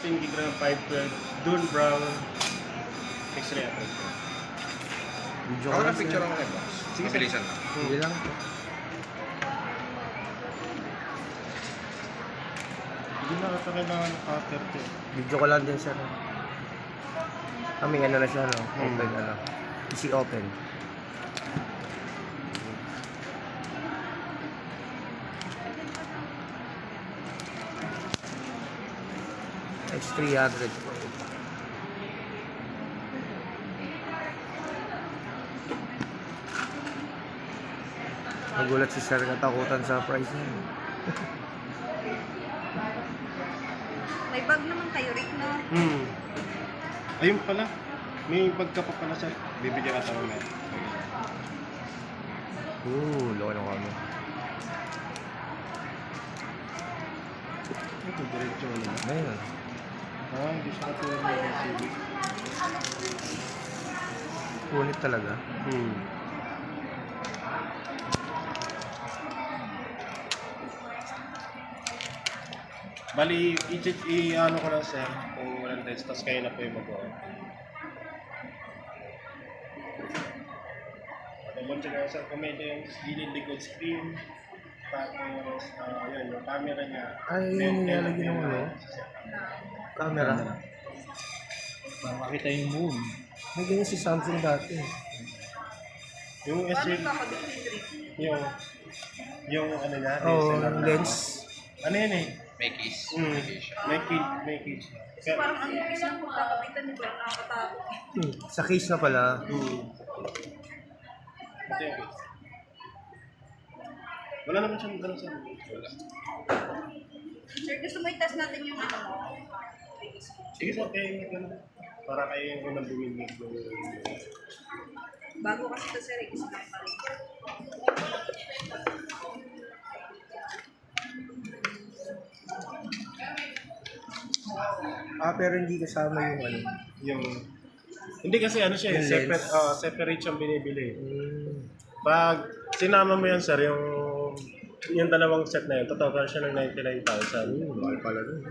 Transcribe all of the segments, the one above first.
16 gram 512 Dune Brown X-ray apple. Video Ako ko na lang picture sir. ako na box. Sige, Mabilisan lang. Sige lang po. Hindi na ito kailangan ng cutter to. Video ko lang din sir. Kami ano na siya no? Open ano. Easy open. X300 po. Nagulat si sir katakutan sa price niya. May bag naman kayo, Rick, no? Ayun pala. May pagka pa pala siya. Bibigyan ka tayo na. Loko na kami. Ito, diretso na. Ayun. Gusto ko ito yung civic. Punit talaga. Bali, i-ano ko lang sir kung walang test, tapos kayo na po yung magawa. Patagod siya sir, kung may yung gilid liquid screen, tapos yun, yung camera niya. Ay, yun yung nilalagyan ng ano? Camera. Para makita yung moon. May ganyan si Samsung dati. Yung Paano SL, kakabit ni Rick? yung ano niya, Oo, DSLR na. lens. Ano yun eh? May case. May cage. Kasi parang ang ipis ng pagkakabitan niyo, parang nakakatakot. Sa case na pala. Ito yung case. Wala naman siyang ganun sa wala. Sir, gusto mo i-test natin yung ano mo? Sige sir, kayo yung ganun. Para kayo yung unang bumingig. Bago kasi ito, sir, gusto mo pa rin. Pero hindi kasama yung ano. Yung hindi kasi ano siya, Yung separate, lens. separate siyang binibili. Pag sinama mo yan sir, yung dalawang set na yun, total siya ng 99,000. Mahal pala nun.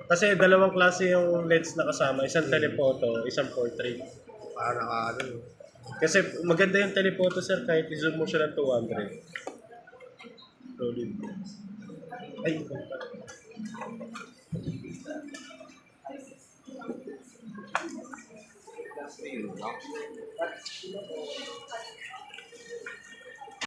Kasi dalawang klase yung lens na kasama, isang telephoto, isang portrait. Para ano. Kasi maganda yung telephoto sir, kahit i-zoom mo siya ng 200. Solid. Ay,